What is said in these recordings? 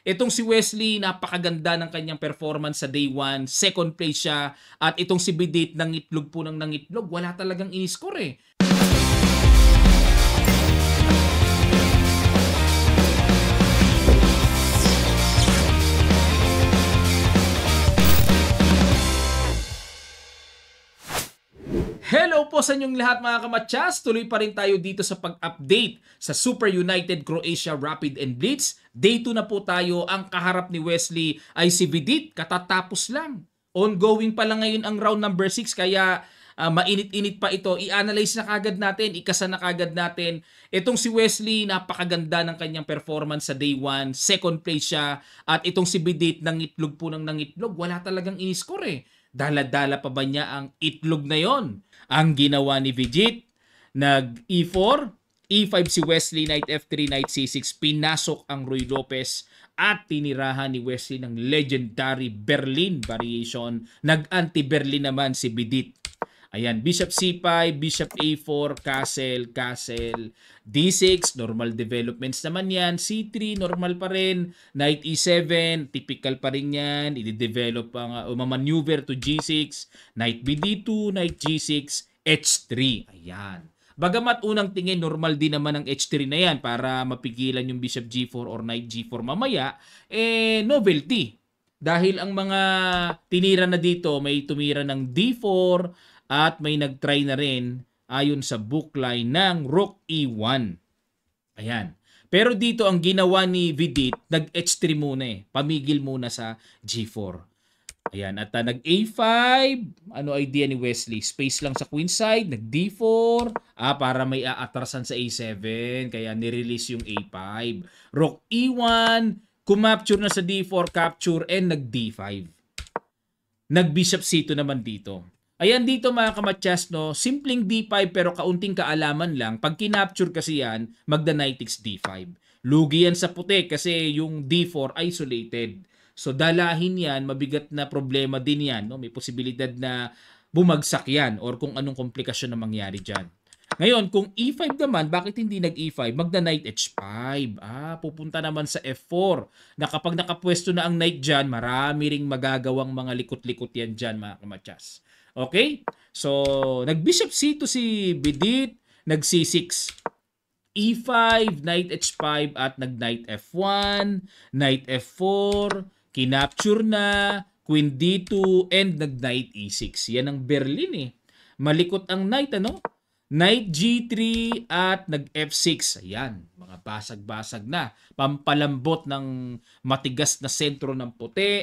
Itong si Wesley, napakaganda ng kanyang performance sa day 1. Second place siya. At itong si Bidit, nangitlog po ng nangitlog. Wala talagang iniscore eh. Hello po sa inyong lahat mga kamatsas! Tuloy pa rin tayo dito sa pag-update sa Super United Croatia Rapid and Blitz. Day 2 na po tayo. Ang kaharap ni Wesley ay si Vidit. Katatapos lang. Ongoing pa lang ngayon ang round number 6 kaya mainit-init pa ito. I-analyze na kagad natin, ikasa na kagad natin. Itong si Wesley, napakaganda ng kanyang performance sa day 1. Second place siya. At itong si Vidit, nangitlog po ng nangitlog. Wala talagang iniscore eh. Dala-dala pa ba niya ang itlog na yon? Ang ginawa ni Vijit, nag-E4, E5 si Wesley, Knight F3, Knight C6, pinasok ang Ruy Lopez at tinirahan ni Wesley ng legendary Berlin variation. Nag-anti-Berlin naman si Vidit. Ayan, Bishop C5, Bishop A4, Castle, Castle, D6, normal developments naman yan. C3, normal pa rin. Knight E7, typical pa rin yan. I-develop ang maneuver to G6. Knight BD2, Knight G6, H3. Ayan. Bagamat unang tingin, normal din naman ang H3 na yan para mapigilan yung Bishop G4 or Knight G4 mamaya, novelty. Dahil ang mga tinira na dito, may tumira ng D4, at may nag-try na rin ayon sa bookline ng Rook E1. Ayan. Pero dito ang ginawa ni Vidit, nag-H3 muna eh. Pamigil muna sa G4. Ayan. At nag-A5. Ano idea ni Wesley? Space lang sa queen side. Nag-D4. Para may aatrasan sa A7. Kaya nirelease yung A5. Rook E1. Kumapture na sa D4. Capture. And nag-D5. Nag-Bishop C2 naman dito. Ayan dito mga kamatsas, no? Simpleng D5 pero kaunting kaalaman lang. Pag kinapture kasi yan, magda-Knight takes D5. Lugi yan sa puti kasi yung D4 isolated. So dalahin yan, mabigat na problema din yan. No? May posibilidad na bumagsak yan or kung anong komplikasyon na mangyari dyan. Ngayon, kung E5 naman, bakit hindi nag-E5? Magda-Knight H5. Pupunta naman sa F4. Na kapag nakapwesto na ang Knight dyan, marami ring magagawang mga likot-likot yan dyan mga kamatsas. Okay? So, nag-Bishop C2 si Vidit, nag-C6, E5, Knight H5, at nag-Knight F1, Knight F4, kinapture na, Queen D2, and nag-Knight E6. Yan ang Berlin eh. Malikot ang Knight, ano? Knight G3 at nag-F6. Ayan, mga basag-basag na. Pampalambot ng matigas na sentro ng puti.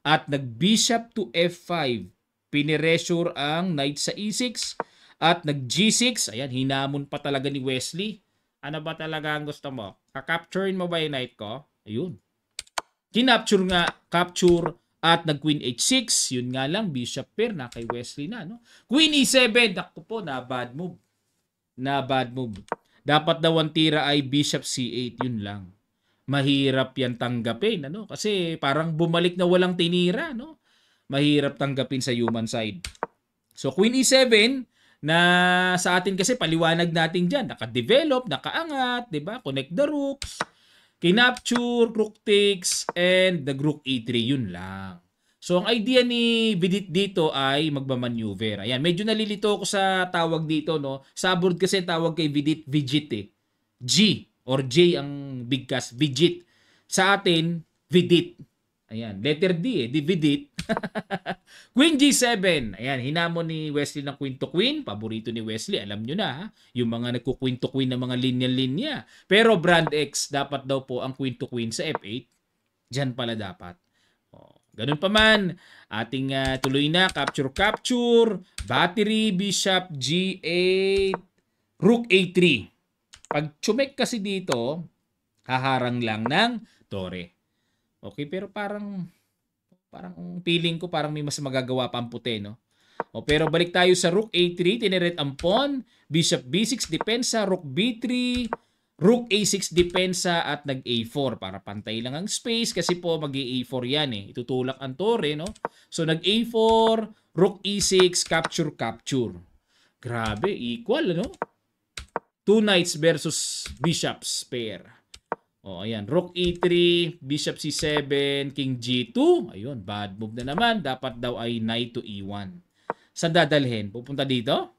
At nag-Bishop to F5. Piniresure ang Knight sa E6 at nag-G6. Ayan, hinamon pa talaga ni Wesley. Ano ba talaga ang gusto mo? Kakapturein mo ba yung Knight ko? Ayun. Kinapture nga, capture at nag-Queen H6. Yun nga lang, Bishop pair na kay Wesley na. No? Queen E7. Naku po, na bad move. Na bad move. Dapat daw ang tira ay Bishop C8. Yun lang. Mahirap yan tanggapin. Ano? Kasi parang bumalik na walang tinira. No? Mahirap tanggapin sa human side. So, Queen E7, na sa atin kasi paliwanag natin dyan. Naka-develop, nakaangat, diba? Connect the rooks, kinapture, rook takes, and the rook E3. Yun lang. So, ang idea ni Vidit dito ay magmamaneuver. Ayan, medyo nalilito ako sa tawag dito, no? Sa board kasi tawag kay Vidit, Vijit eh. G or J ang bigkas, Vijit. Sa atin, Vidit. Ayan, letter D eh, Vidit. Queen G7. Ayan, hinamon ni Wesley ng queen to queen. Paborito ni Wesley, alam nyo na ha. Yung mga nagku-queen to queen ng mga linya-linya. Pero Brand X, dapat daw po ang queen to queen sa F8. Diyan pala dapat. Ganun pa man. Ating tuloy na, capture, battery, bishop, G8, rook A3. Pag chumek kasi dito, haharang lang ng tore. Okay, pero parang feeling ko parang may mas magagawa pa ang puti, no? Pero balik tayo sa Rook A3, tineret ang pawn, Bishop B6 depensa, Rook B3, Rook A6 depensa at nag-A4 para pantay lang ang space kasi po mag-A4 yan eh. Itutulak ang tore, no? So nag-A4, Rook E6, capture. Grabe, equal, no? Two knights versus bishops pair. O, ayan. Rook E3, Bishop C7, King G2. Ayun, bad move na naman. Dapat daw ay Knight to E1. Saan dadalhin? Pupunta dito?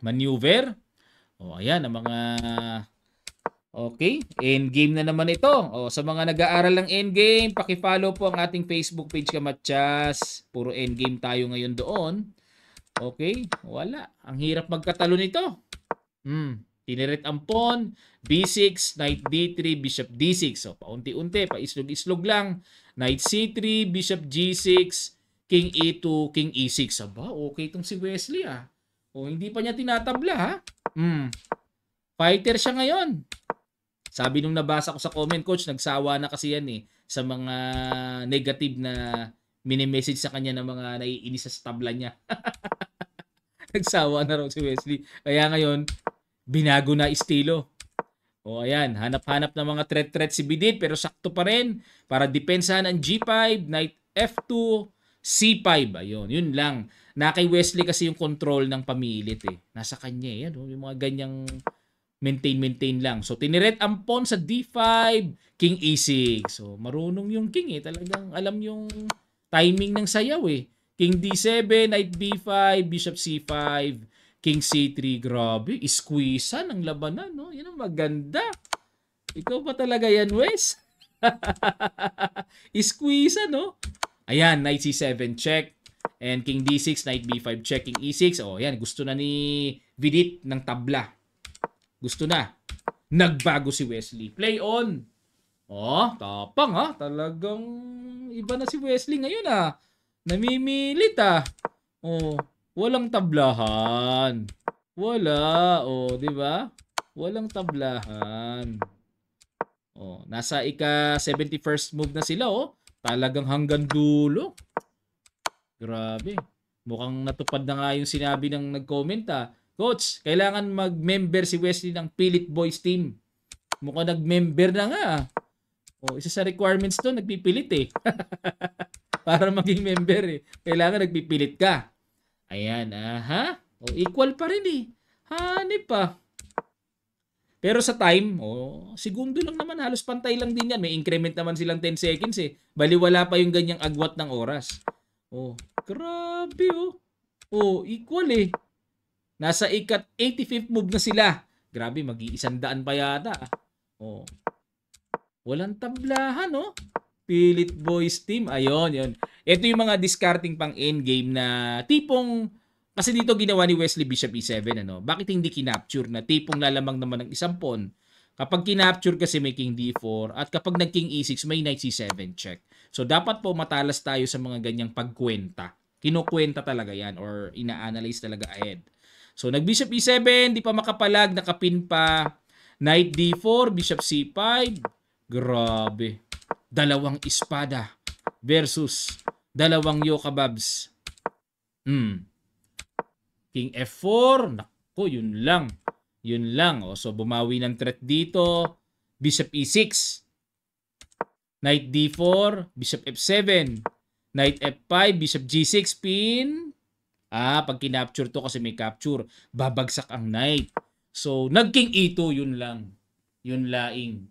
Maneuver? O, ayan, ang mga... Okay, endgame na naman ito. O, sa mga nag-aaral ng endgame, paki-follow po ang ating Facebook page Kamatsas. Puro endgame tayo ngayon doon. Okay, wala. Ang hirap magkatalo nito. Tiniret ang pawn, B6, Knight D3, Bishop D6. So, paunti-unti, paislog-islog lang. Knight C3, Bishop G6, King E2, King E6. Aba, okay itong si Wesley ah. O, hindi pa niya tinatabla ha. Fighter siya ngayon. Sabi nung nabasa ko sa comment, coach, nagsawa na kasi yan eh sa mga negative na mini-message sa kanya ng mga naiinis sa tabla niya. Nagsawa na raw si Wesley. Kaya ngayon, binago na estilo. O ayan, hanap-hanap ng mga threat si Bidit pero sakto pa rin para depensahan ang G5, Knight F2, C5. Ayun, yun lang. Na kay Wesley kasi yung control ng pamilit eh. Nasa kanya eh. Yan, yung mga ganyang maintain lang. So, tiniret ang pawn sa D5, King E6. So, marunong yung king eh. Talagang alam yung timing ng sayaw eh. King D7, Knight B5, Bishop C5, King C3. Grabe, isquisan ang labanan, no? Yan ang maganda. Ikaw pa talaga yan, Wes? Isquisan, no? Ayan, Knight C7 check. And King D6, Knight B5 check, King E6. Oh, yan, gusto na ni Vidit ng tabla. Gusto na. Nagbago si Wesley. Play on. Oh, tapang ha. Talagang iba na si Wesley ngayon ah. Namimilit ah. Oh, walang tablahan. Wala. Oh, di ba? Walang tablahan. Oh, nasa ika 71st move na sila oh. Talagang hanggang dulo. Grabe. Mukhang natupad na nga yung sinabi ng nag-comment ah. Coach, kailangan mag-member si Wesley ng Pilit Boys team. Mukhang nag-member na nga. O, isa sa requirements doon, nagpipilit eh. Para maging member eh. Kailangan nagpipilit ka. Ayan, aha. O, equal pa rin eh. Hanip pa. Pero sa time, segundo lang naman. Halos pantay lang din yan. May increment naman silang 10 seconds eh. Baliwala pa yung ganyang agwat ng oras. Oh, grabe oh. Oh, equal eh. Nasa ikat 85th move na sila. Grabe, mag-100 pa yata. Oh. Walang tablahan, no? Pilit Boys team. Ayun, yun. Ito yung mga discarding pang endgame na tipong, kasi dito ginawa ni Wesley Bishop E7, ano? Bakit hindi kinapture na tipong lalamang naman ng isang pawn? Kapag kinapture kasi may King D4 at kapag nag-King E6 may Knight C7 check. So dapat po matalas tayo sa mga ganyang pagkwenta. Kinukwenta talaga yan or ina-analyze talaga ahead. So, nag-Bishop E7, di pa makapalag, nakapin pa. Knight D4, Bishop C5. Grabe. Dalawang espada versus dalawang yokababs. King F4. Naku, yun lang. Yun lang. O, so, bumawi ng threat dito. Bishop E6. Knight D4, Bishop F7. Knight F5, Bishop G6, pin. Pag kinapture to kasi may capture, babagsak ang knight. So, nag-king E2, yun lang. Yun laing.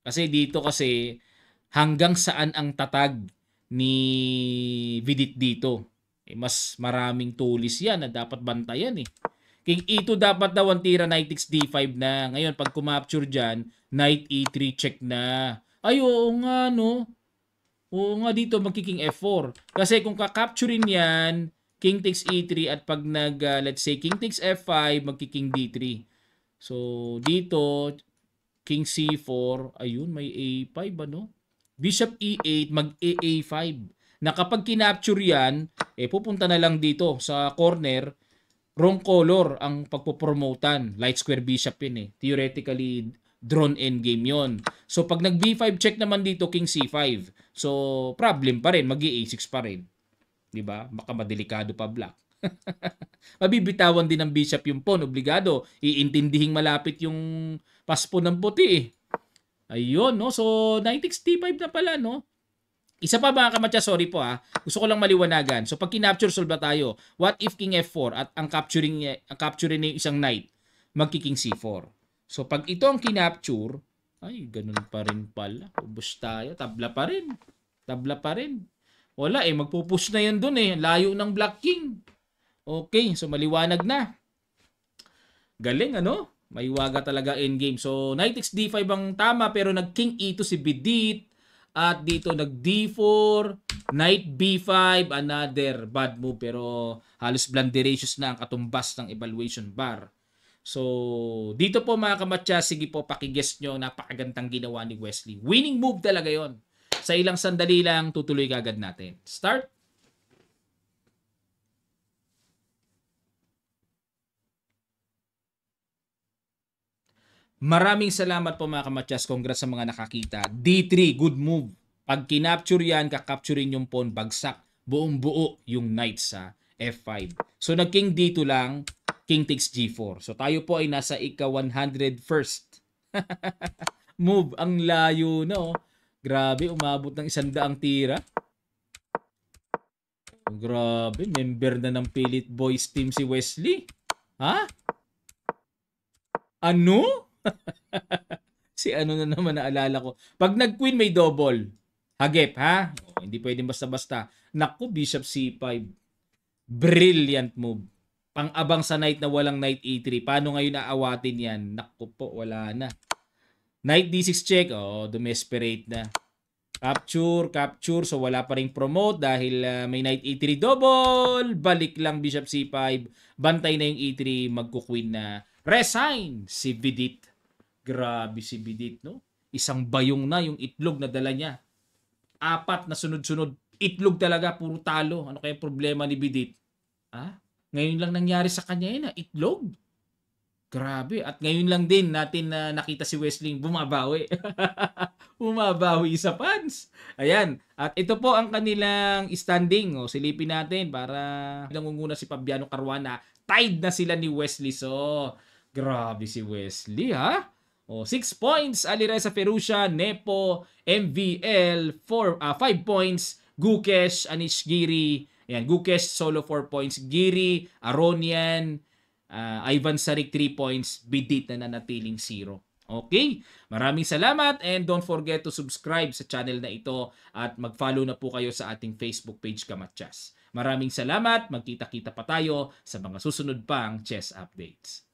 Kasi dito kasi, hanggang saan ang tatag ni Vidit dito. Mas maraming tulis yan na dapat bantayan eh. King E2 dapat daw ang tira, Knight X D5 na. Ngayon, pag kumapture dyan, Knight E3 check na. Ay, oo nga, no? Oo nga dito, magkiking F4. Kasi kung kakapturein yan, King takes E3 at pag let's say, King takes F5, magki-King D3. So, dito, King C4, ayun, may A5, ano? Bishop E8, mag-A5. Na kapag kinapture yan, pupunta na lang dito sa corner, wrong color ang pagpopromotan. Light square bishop yun eh. Theoretically, drawn endgame yon. So, pag nag-B5 check naman dito, King C5. So, problem pa rin, mag-A6 pa rin. Diba? Baka madelikado pa black. Mabibitawan din ng bishop yung pawn, obligado. Iintindihing malapit yung paspo ng puti eh. Ayun, no? So, Knight X D5 na pala, no? Isa pa mga kamatya, sorry po ha. Gusto ko lang maliwanagan. So, pag kinapture, solve na tayo. What if King F4 at ang capturing niya isang knight, magki-King C4. So, pag ito ang kinapture, Ay, ganun pa rin pala. Ubus tayo. Tabla pa rin. Tabla pa rin. Wala eh. Magpupush na yan dun eh. Layo ng Black King. Okay. So, maliwanag na. Galing ano? Maiwaga talaga endgame. So, Knight x D5 ang tama pero nag-King E2 si Bidit. At dito nag-D4, Knight B5, another bad move pero halos blunderacious na ang katumbas ng evaluation bar. So, dito po mga kamatya, sige po pakiguess nyo, napakagandang ginawa ni Wesley. Winning move talaga yon. Sa ilang sandali lang, tutuloy kagad natin. Start! Maraming salamat po mga kamatyas. Congrats sa mga nakakita. D3, good move. Pag kinapture yan, kakapturein yung pawn, bagsak. Buong buo yung knight sa F5. So nag-king D2 lang, king takes G4. So tayo po ay nasa ika-101st. Move, ang layo na oh. Grabe, umabot ng 100 tira. Grabe, member na ng Pilit Boys team si Wesley. Ha? Ano? Si ano na naman naalala ko. Pag nag-queen may double. Hagip, ha? Oh, hindi pwedeng basta-basta. Naku, bishop C5. Brilliant move. Pang-abang sa knight na walang knight E3. Paano ngayon aawatin yan? Naku po, wala na. Knight D6 check. Oh, dumesperate na. Capture, capture. So wala pa ring promote dahil may knight E3 double. Balik lang bishop C5. Bantay na yung E3. Magkuqueen na. Resign si Bidit. Grabe si Bidit, no? Isang bayong na yung itlog na dala niya. 4 na sunod-sunod. Itlog talaga, puro talo. Ano kaya problema ni Bidit? Ah? Ngayon lang nangyari sa kanya yun, itlog. Grabe. At ngayon lang din natin nakita si Wesley bumabawi. Bumabawi sa fans. Ayan. At ito po ang kanilang standing. O, silipin natin para nangunguna si Fabiano Caruana. Tied na sila ni Wesley. So, grabe si Wesley, ha? O, 6 points. Alireza Ferrucia, Nepo, MVL, 5 points. Gukesh, Anish Giri. Ayan, Gukesh, solo 4 points. Giri, Aronian, Ivan Sarik 3 points. Bidit na nanatiling 0. Okay? Maraming salamat and don't forget to subscribe sa channel na ito at mag-follow na po kayo sa ating Facebook page Kamatyas. Maraming salamat. Magkita-kita pa tayo sa mga susunod pang chess updates.